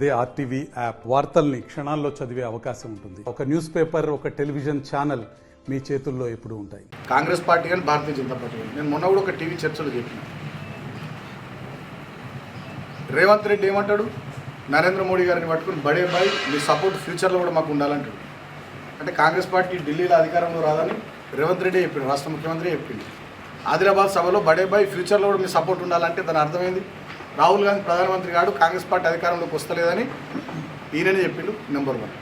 అదే RTV app వార్తల్ని క్షణాల్లో చదివే అవకాశం ఉంటుంది. ఒక న్యూస్ పేపర్, ఒక టెలివిజన్ ఛానల్ మీ చేతుల్లో ఎప్పుడూ ఉంటాయి. కాంగ్రెస్ పార్టీ కానీ భారతీయ జనతా పార్టీ కానీ నేను మొన్న కూడా ఒక టీవీ చర్చలో చెప్పిన, రేవంత్ రెడ్డి ఏమంటాడు, నరేంద్ర మోడీ గారిని పట్టుకుని బడే బాయ్ మీ సపోర్ట్ ఫ్యూచర్లో కూడా మాకు ఉండాలంటాడు. అంటే కాంగ్రెస్ పార్టీ ఢిల్లీలో అధికారంలో రాదని రేవంత్ రెడ్డి చెప్పిండు, రాష్ట్ర ముఖ్యమంత్రి చెప్పిండు. ఆదిలాబాద్ సభలో బడే బాయ్ ఫ్యూచర్లో కూడా మీ సపోర్ట్ ఉండాలంటే దాని అర్థమైంది, రాహుల్ గాంధీ ప్రధానమంత్రి కాడు, కాంగ్రెస్ పార్టీ అధికారంలోకి వస్తలేదని ఈయననే చెప్పిండు. నెంబర్ 1.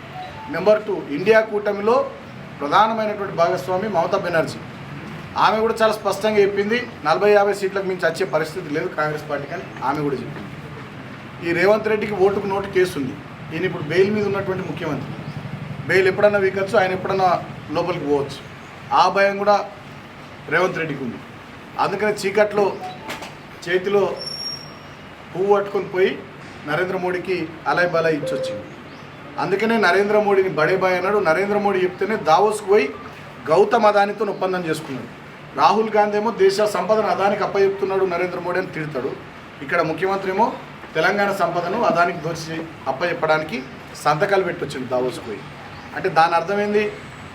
నెంబర్ 2, ఇండియా కూటమిలో ప్రధానమైనటువంటి భాగస్వామి మమతా బెనర్జీ, ఆమె కూడా చాలా స్పష్టంగా చెప్పింది 40-50 సీట్లకు మించి వచ్చే పరిస్థితి లేదు కాంగ్రెస్ పార్టీకి అని ఆమె కూడా చెప్పింది. ఈ రేవంత్ రెడ్డికి ఓటుకు నోటు కేసు ఉంది. ఈయన ఇప్పుడు బెయిల్ మీద ఉన్నటువంటి ముఖ్యమంత్రి, బెయిల్ ఎప్పుడన్నా వీకొచ్చు, ఆయన ఎప్పుడన్నా లోపలికి పోవచ్చు. ఆ భయం కూడా రేవంత్ రెడ్డికి ఉంది. అందుకని చీకట్లో చేతిలో పువ్వు పట్టుకొని పోయి నరేంద్ర మోడీకి అలాయ్ బలాయ్ ఇచ్చొచ్చింది. అందుకనే నరేంద్ర మోడీని బడే బాయ్ అన్నాడు. నరేంద్ర మోడీ చెప్తేనే దావోస్కు పోయి గౌతమ్ అదానితో ఒప్పందం చేసుకున్నాడు. రాహుల్ గాంధీ ఏమో దేశ సంపదను అదానికి అప్పచెప్తున్నాడు నరేంద్ర మోడీ అని తిడతాడు. ఇక్కడ ముఖ్యమంత్రి ఏమో తెలంగాణ సంపదను అదానికి దోచి అప్పచెప్పడానికి సంతకాలు పెట్టొచ్చింది దావోస్కు పోయి. అంటే దాని అర్థమైంది,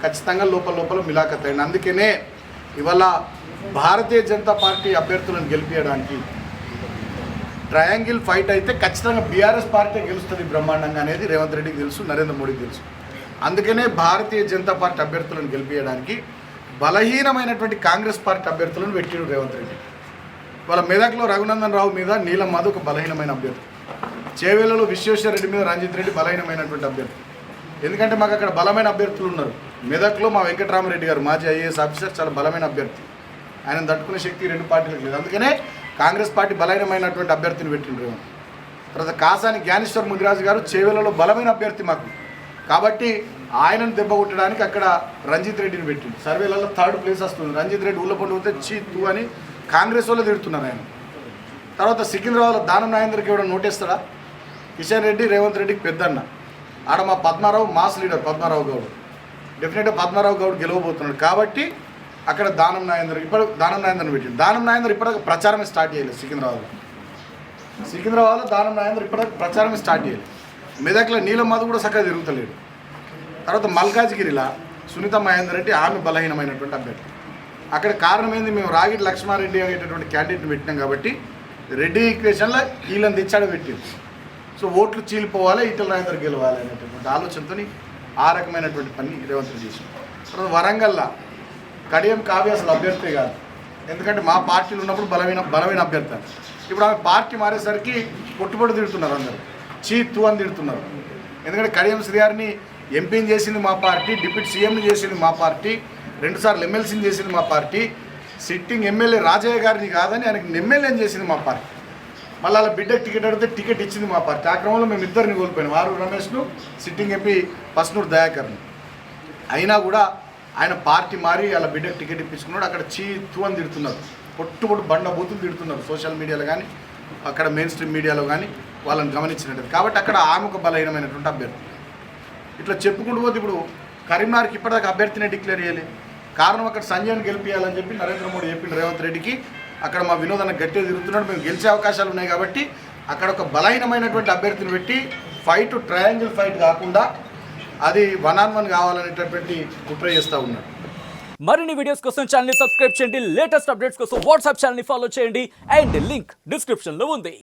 ఖచ్చితంగా లోపల మిలాఖత్ అయింది. అందుకనే ఇవాళ భారతీయ జనతా పార్టీ అభ్యర్థులను గెలిపించడానికి ట్రయాంగిల్ ఫైట్ అయితే ఖచ్చితంగా బీఆర్ఎస్ పార్టీ గెలుస్తుంది బ్రహ్మాండంగా అనేది రేవంత్ రెడ్డికి తెలుసు, నరేంద్ర మోడీకి తెలుసు. అందుకనే భారతీయ జనతా పార్టీ అభ్యర్థులను గెలిపించడానికి బలహీనమైనటువంటి కాంగ్రెస్ పార్టీ అభ్యర్థులను పెట్టాడు రేవంత్ రెడ్డి. వాళ్ళ మెదక్లో రఘునందన్ రావు మీద నీలం మధు ఒక బలహీనమైన అభ్యర్థి, చేవేళ్లలో విశ్వేశ్వర రెడ్డి మీద రంజిత్ రెడ్డి బలహీనమైనటువంటి అభ్యర్థి. ఎందుకంటే మాకు అక్కడ బలమైన అభ్యర్థులు ఉన్నారు. మెదక్లో మా వెంకటరామరెడ్డి గారు మాజీ ఐఏఎస్ ఆఫీసర్ చాలా బలమైన అభ్యర్థి, ఆయన తట్టుకునే శక్తి రెండు పార్టీలకు లేదు. అందుకనే కాంగ్రెస్ పార్టీ బలహీనమైనటువంటి అభ్యర్థిని పెట్టిండ్రు. తర్వాత కాసాని జ్ఞానేశ్వర్ ముదిరాజు గారు చేవేళ్లలో బలమైన అభ్యర్థి మాకు, కాబట్టి ఆయనను దెబ్బ కొట్టడానికి అక్కడ రంజిత్ రెడ్డిని పెట్టిండు. సర్వేలలో 3rd ప్లేస్ వస్తుంది. రంజిత్ రెడ్డి ఊళ్ళపండు పోతే చీతు అని కాంగ్రెస్ వాళ్ళు తిడుతున్నారు ఆయన. తర్వాత సికింద్రాబాద్లో దానం నాగేంద్రకి కూడా నోటేస్తాడా, కిషన్ రెడ్డి రేవంత్ రెడ్డికి పెద్దన్న. ఆడ మా పద్మారావు మాస్ లీడర్ పద్మారావు గౌడ్, డెఫినెట్గా పద్మారావు గౌడ్ గెలవబోతున్నాడు. కాబట్టి అక్కడ దానం నాగేంద్ర ఇప్పుడు దానం నాగేంద్రని పెట్టింది. దానం నాగేంద్ర ఇప్పటిదాకా ప్రచారమే స్టార్ట్ చేయలేదు సికింద్రాబాద్లో దానం నాగేంద్ర ఇప్పటిదాకా ప్రచారమే స్టార్ట్ చేయలేదు. మెదక్లో నీలం మధు కూడా చక్కగా తిరుగుతలేడు. తర్వాత మల్కాజ్గిరిలో సునీత మహేందర్ రెడ్డి, ఆమె బలహీనమైనటువంటి అభ్యర్థి. అక్కడ కారణం ఏంది, మేము రాగిడి లక్ష్మారెడ్డి అనేటటువంటి క్యాండిడేట్ని పెట్టినాం కాబట్టి రెడ్డి ఈక్వేషన్లో వీళ్ళని తెచ్చాడ పెట్టింది. సో ఓట్లు చీలిపోవాలి, ఈటల రాజేందర్ గెలవాలి అనేటటువంటి ఆలోచనతో ఆ రకమైనటువంటి పని రేవంత్ రెడ్డి చేసింది. తర్వాత వరంగల్లో కడియం కావ్య అసలు అభ్యర్థి కాదు, ఎందుకంటే మా పార్టీలు ఉన్నప్పుడు బలమైన అభ్యర్థి. ఇప్పుడు ఆమె పార్టీ మారేసరికి పొట్టుపొట్టు తిడుతున్నారు, అందరూ చీతు అని తిడుతున్నారు. ఎందుకంటే కడియం శ్రీగారిని ఎంపీని చేసింది మా పార్టీ, డిప్యూటీ సీఎంని చేసింది మా పార్టీ, 2 సార్లు ఎమ్మెల్సీని చేసింది మా పార్టీ, సిట్టింగ్ ఎమ్మెల్యే రాజయ్య గారిని కాదని ఆయనకి ఎమ్మెల్యేని చేసింది మా పార్టీ. మళ్ళీ అలా బిడ్డకు టికెట్ అడిగితే టికెట్ ఇచ్చింది మా పార్టీ. ఆ క్రమంలో మేము ఇద్దరిని కోల్పోయినాం, వారు రమేష్ను, సిట్టింగ్ ఎంపీ పస్నూరు దయాకర్ని. అయినా కూడా ఆయన పార్టీ మారి అలా బిడ్డకు టికెట్ ఇప్పించుకున్నాడు. అక్కడ చీతు అని తిడుతున్నారు, పొట్టు బండ బూతులు తిడుతున్నారు సోషల్ మీడియాలో కానీ అక్కడ మెయిన్ స్ట్రీమ్ మీడియాలో కానీ వాళ్ళని గమనించినట్టు. కాబట్టి అక్కడ ఆమెకు బలహీనమైనటువంటి అభ్యర్థి. ఇట్లా చెప్పుకుంటూ పోతే ఇప్పుడు కరీంనగర్కి ఇప్పటిదాకా అభ్యర్థిని డిక్లేర్ చేయలేదు. కారణం అక్కడ సంజయ్ని గెలిపించాలని చెప్పి నరేంద్ర మోడీ చెప్పిండు రేవంత్ రెడ్డికి. అక్కడ మా వినోద్ అన్న గట్టిగా తిరుగుతున్నాడు, మేము గెలిచే అవకాశాలు ఉన్నాయి కాబట్టి అక్కడ ఒక బలహీనమైనటువంటి అభ్యర్థిని పెట్టి ఫైట్ ట్రయాంగిల్ ఫైట్ కాకుండా అది 1-on-1 కావాలనేటటువంటి కుట్ర చేస్తూ ఉన్నాడు. మరిన్ని వీడియోస్ కోసం ఛానల్ ని సబ్స్క్రైబ్ చేయండి, లేటెస్ట్ అప్డేట్స్ కోసం వాట్సాప్ ఛానల్ ని ఫాలో చేయండి, అండ్ లింక్ డిస్క్రిప్షన్ లో ఉంది.